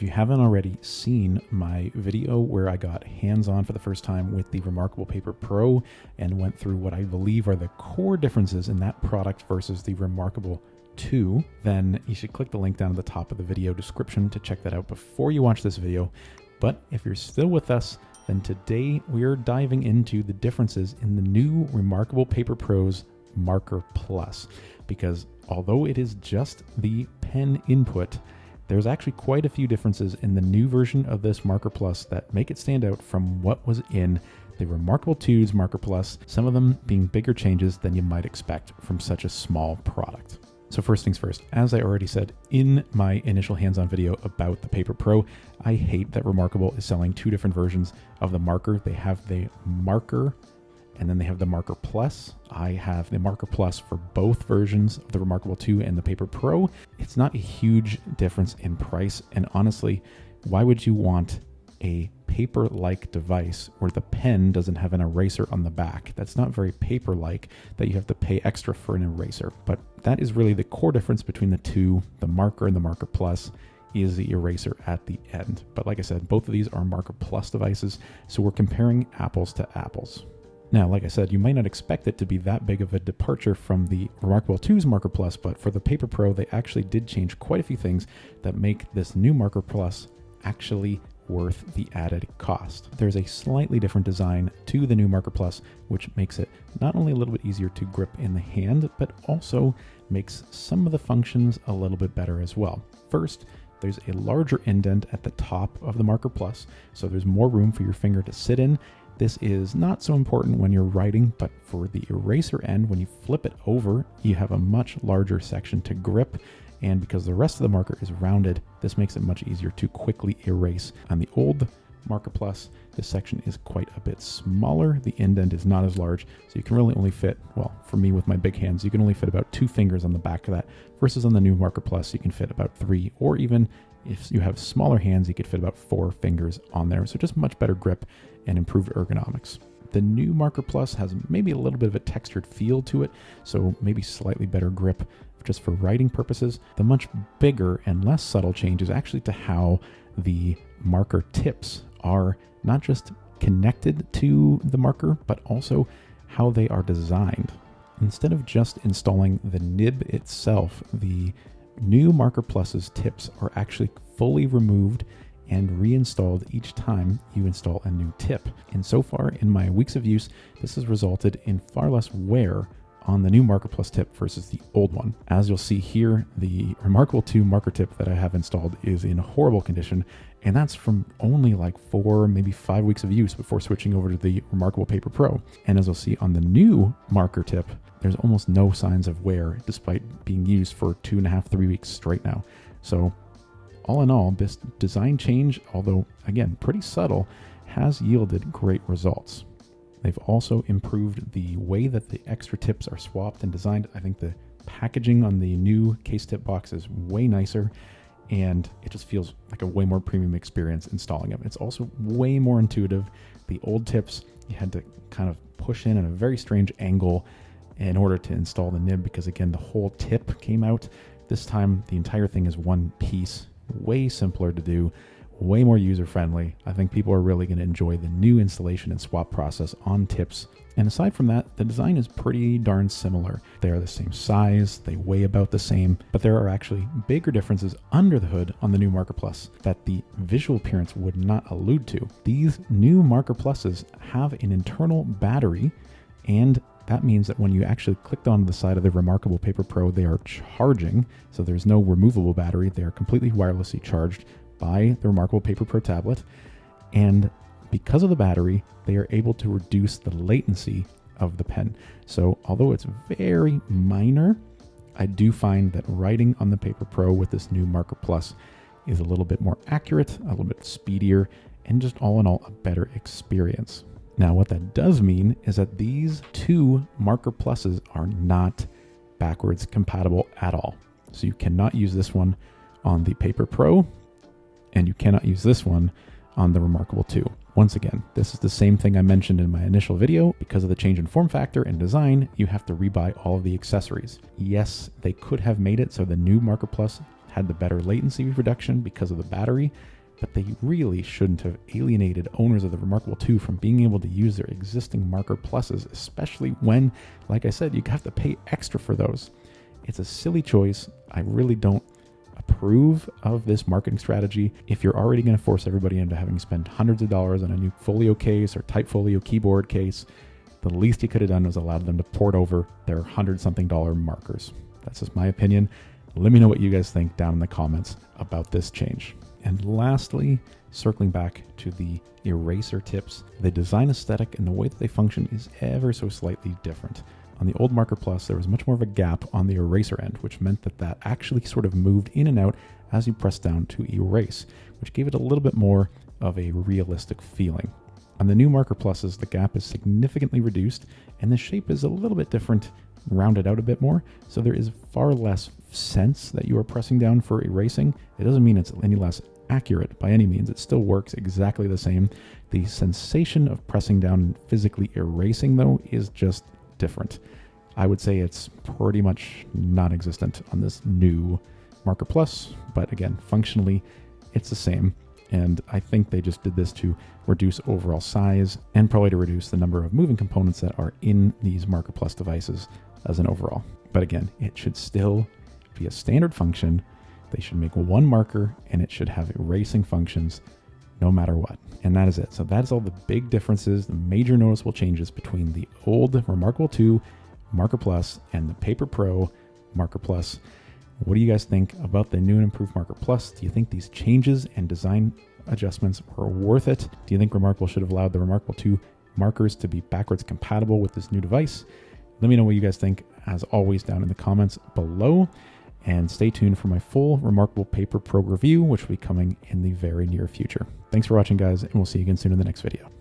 If you haven't already seen my video where I got hands-on for the first time with the reMarkable Paper Pro and went through what I believe are the core differences in that product versus the reMarkable 2, then you should click the link down at the top of the video description to check that out before you watch this video. But if you're still with us, then today we're diving into the differences in the new reMarkable Paper Pro's Marker Plus, because although it is just the pen input, there's actually quite a few differences in the new version of this Marker Plus that make it stand out from what was in the reMarkable 2's Marker Plus, some of them being bigger changes than you might expect from such a small product. So first things first, as I already said in my initial hands-on video about the Paper Pro, I hate that reMarkable is selling two different versions of the marker. They have the Marker and then they have the Marker Plus. I have the Marker Plus for both versions of the reMarkable 2 and the Paper Pro. It's not a huge difference in price, and honestly, why would you want a paper-like device where the pen doesn't have an eraser on the back? That's not very paper-like that you have to pay extra for an eraser. But that is really the core difference between the two, the Marker and the Marker Plus, is the eraser at the end. But like I said, both of these are Marker Plus devices, so we're comparing apples to apples. Now, like I said, you might not expect it to be that big of a departure from the reMarkable 2's Marker Plus, but for the Paper Pro, they actually did change quite a few things that make this new Marker Plus actually worth the added cost. There's a slightly different design to the new Marker Plus, which makes it not only a little bit easier to grip in the hand, but also makes some of the functions a little bit better as well. First, there's a larger indent at the top of the Marker Plus, so there's more room for your finger to sit in. This is not so important when you're writing, but for the eraser end, when you flip it over, you have a much larger section to grip. And because the rest of the marker is rounded, this makes it much easier to quickly erase. On the old Marker Plus, this section is quite a bit smaller. The indent is not as large, so you can really only fit, well, for me with my big hands, you can only fit about 2 fingers on the back of that, versus on the new Marker Plus, you can fit about 3, or even if you have smaller hands, you could fit about 4 fingers on there. So just much better grip and improved ergonomics. The new Marker Plus has maybe a little bit of a textured feel to it, so maybe slightly better grip just for writing purposes. The much bigger and less subtle change is actually to how the marker tips are not just connected to the marker, but also how they are designed. Instead of just installing the nib itself, the new Marker Plus's tips are actually fully removed and reinstalled each time you install a new tip. And so far in my weeks of use, this has resulted in far less wear on the new Marker Plus tip versus the old one. As you'll see here, the reMarkable 2 marker tip that I have installed is in horrible condition, and that's from only like 4, maybe 5 weeks of use before switching over to the reMarkable Paper Pro. And as you'll see on the new marker tip, there's almost no signs of wear despite being used for 2.5, 3 weeks straight now. So all in all, this design change, although again pretty subtle, has yielded great results. They've also improved the way that the extra tips are swapped and designed. I think the packaging on the new case tip box is way nicer, and it just feels like a way more premium experience installing them. It's also way more intuitive. The old tips, you had to kind of push in at a very strange angle in order to install the nib, because again, the whole tip came out. This time, the entire thing is one piece, way simpler to do, way more user-friendly. I think people are really going to enjoy the new installation and swap process on tips. And aside from that, the design is pretty darn similar. They are the same size, they weigh about the same, but there are actually bigger differences under the hood on the new Marker Plus that the visual appearance would not allude to. These new Marker Pluses have an internal battery, and that means that when you actually clicked on the side of the reMarkable Paper Pro, they are charging. So there's no removable battery. They are completely wirelessly charged by the reMarkable Paper Pro tablet. And because of the battery, they are able to reduce the latency of the pen. So although it's very minor, I do find that writing on the Paper Pro with this new Marker Plus is a little bit more accurate, a little bit speedier, and just all in all, a better experience. Now, what that does mean is that these two Marker Pluses are not backwards compatible at all. So you cannot use this one on the Paper Pro, and you cannot use this one on the reMarkable 2. Once again, this is the same thing I mentioned in my initial video. Because of the change in form factor and design, you have to rebuy all of the accessories. Yes, they could have made it so the new Marker Plus had the better latency reduction because of the battery, but they really shouldn't have alienated owners of the reMarkable 2 from being able to use their existing Marker Pluses, especially when, like I said, you have to pay extra for those. It's a silly choice. I really don't approve of this marketing strategy. If you're already going to force everybody into having to spend hundreds of dollars on a new folio case or type folio keyboard case, the least you could have done was allowed them to port over their $100-something markers. That's just my opinion. Let me know what you guys think down in the comments about this change. And lastly, circling back to the eraser tips, the design aesthetic and the way that they function is ever so slightly different. On the old Marker Plus, there was much more of a gap on the eraser end, which meant that actually sort of moved in and out as you pressed down to erase, which gave it a little bit more of a realistic feeling. On the new Marker Pluses, the gap is significantly reduced and the shape is a little bit different, rounded out a bit more, so there is far less sense that you are pressing down for erasing. It doesn't mean it's any less accurate by any means. It still works exactly the same. The sensation of pressing down and physically erasing, though, is just different. I would say it's pretty much non-existent on this new Marker Plus, but again, functionally, it's the same. And I think they just did this to reduce overall size and probably to reduce the number of moving components that are in these Marker Plus devices as an overall. But again, it should still be a standard function. They should make one marker and it should have erasing functions no matter what. And that is it. So that is all the big differences, the major noticeable changes between the old reMarkable 2 Marker Plus and the Paper Pro Marker Plus. What do you guys think about the new and improved Marker Plus? Do you think these changes and design adjustments were worth it? Do you think reMarkable should have allowed the reMarkable 2 markers to be backwards compatible with this new device? Let me know what you guys think, as always, down in the comments below. And stay tuned for my full reMarkable Paper Pro review, which will be coming in the very near future. Thanks for watching, guys, and we'll see you again soon in the next video.